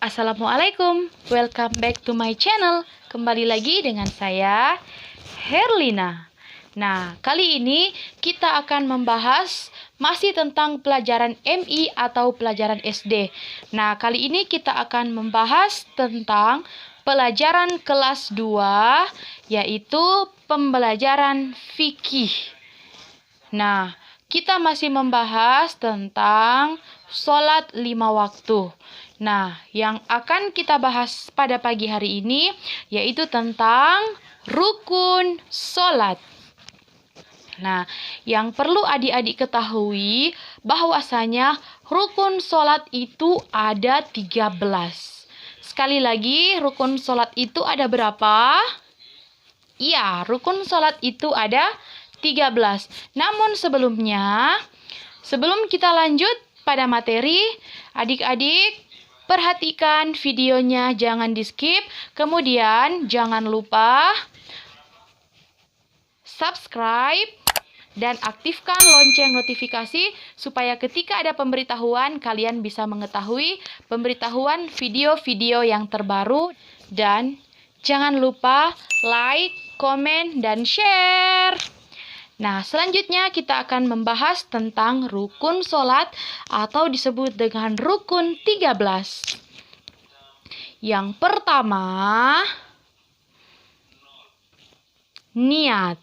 Assalamualaikum, welcome back to my channel. Kembali lagi dengan saya, Herlina. Nah, kali ini kita akan membahas masih tentang pelajaran MI atau pelajaran SD. Nah, kali ini kita akan membahas tentang pelajaran kelas 2, yaitu pembelajaran fikih. Nah, kita masih membahas tentang sholat 5 waktu. Nah, yang akan kita bahas pada pagi hari ini yaitu tentang rukun sholat. Nah, yang perlu adik-adik ketahui bahwasanya rukun sholat itu ada 13. Sekali lagi, rukun sholat itu ada berapa? Iya, rukun sholat itu ada 13. Namun sebelum kita lanjut pada materi, adik-adik perhatikan videonya, jangan di-skip. Kemudian jangan lupa subscribe dan aktifkan lonceng notifikasi supaya ketika ada pemberitahuan kalian bisa mengetahui pemberitahuan video-video yang terbaru. Dan jangan lupa like, komen, dan share. Nah, selanjutnya kita akan membahas tentang rukun sholat atau disebut dengan rukun 13. Yang pertama, niat.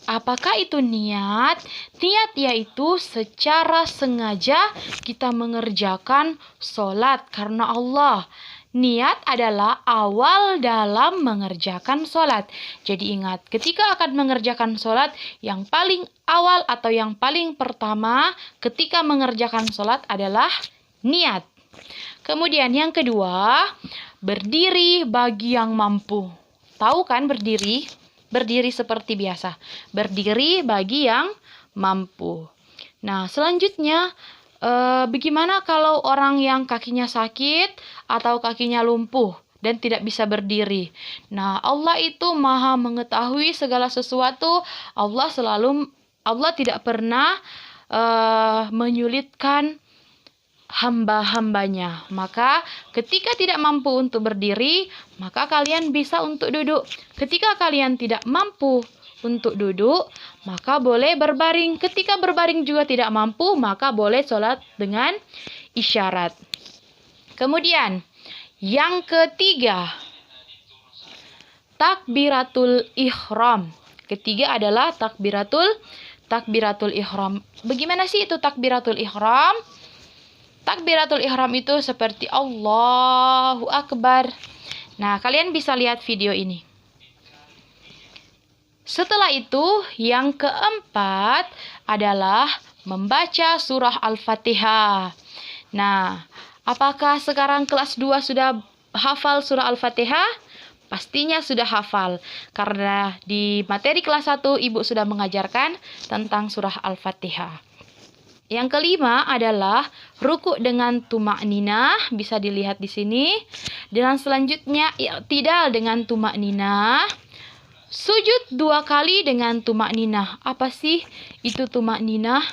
Apakah itu niat? Niat yaitu secara sengaja kita mengerjakan sholat karena Allah. Niat adalah awal dalam mengerjakan sholat. Jadi ingat, ketika akan mengerjakan sholat, yang paling awal atau yang paling pertama ketika mengerjakan sholat adalah niat. Kemudian yang kedua, berdiri bagi yang mampu. Tahu kan berdiri? Berdiri seperti biasa. Berdiri bagi yang mampu. Nah, selanjutnya, bagaimana kalau orang yang kakinya sakit atau kakinya lumpuh dan tidak bisa berdiri? Nah, Allah itu Maha mengetahui segala sesuatu. Allah tidak pernah menyulitkan hamba-hambanya. Maka ketika tidak mampu untuk berdiri, maka kalian bisa untuk duduk. Ketika kalian tidak mampu untuk duduk, maka boleh berbaring. Ketika berbaring juga tidak mampu, maka boleh sholat dengan isyarat. Kemudian, yang ketiga, takbiratul ihram. Ketiga adalah takbiratul ihram. Bagaimana sih itu takbiratul ihram? Takbiratul ihram itu seperti Allahu Akbar. Nah, kalian bisa lihat video ini. Setelah itu, yang keempat adalah membaca surah Al-Fatihah. Nah, apakah sekarang kelas 2 sudah hafal surah Al-Fatihah? Pastinya sudah hafal, karena di materi kelas 1 Ibu sudah mengajarkan tentang surah Al-Fatihah. Yang kelima adalah rukuk dengan tumakninah, bisa dilihat di sini. Dan selanjutnya i'tidal dengan tumakninah. Sujud 2 kali dengan tumakninah. Apa sih itu tumakninah?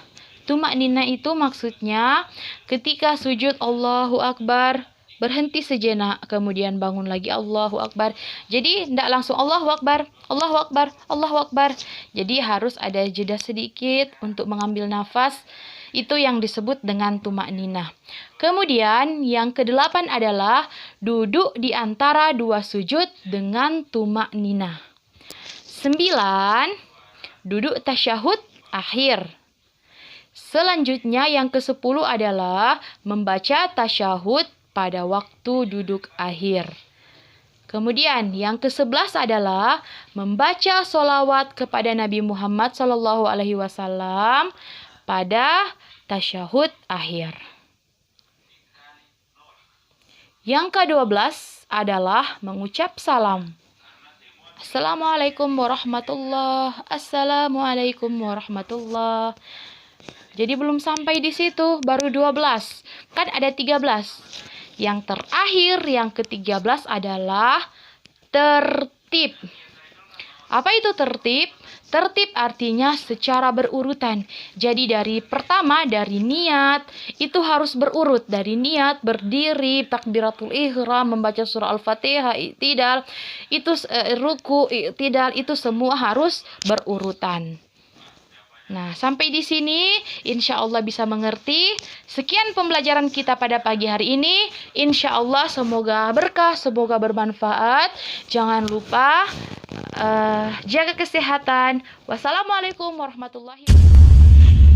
Tumakninah itu maksudnya ketika sujud Allahu Akbar, berhenti sejenak, kemudian bangun lagi Allahu Akbar. Jadi tidak langsung Allahu Akbar, Allahu Akbar, Allahu Akbar. Jadi harus ada jeda sedikit untuk mengambil nafas. Itu yang disebut dengan tumakninah. Kemudian yang ke-8 adalah duduk di antara 2 sujud dengan tumakninah. 9, duduk tasyahud akhir. Selanjutnya yang ke-10 adalah membaca tasyahud pada waktu duduk akhir. Kemudian yang ke-11 adalah membaca sholawat kepada Nabi Muhammad SAW pada tasyahud akhir. Yang ke-12 adalah mengucap salam. Assalamualaikum warahmatullahi. Assalamualaikum warahmatullahi. Jadi belum sampai di situ, baru 12. Kan ada 13. Yang terakhir, yang ke-13 adalah tertib. Apa itu tertib? Tertib artinya secara berurutan. Jadi dari pertama, dari niat, itu harus berurut. Dari niat, berdiri, takbiratul ihram, membaca surah Al-Fatihah, i'tidal, itu ruku, i'tidal, itu semua harus berurutan. Nah, sampai di sini insya Allah bisa mengerti. Sekian pembelajaran kita pada pagi hari ini. Insya Allah semoga berkah, semoga bermanfaat. Jangan lupa jaga kesehatan. Wassalamualaikum warahmatullahi wabarakatuh.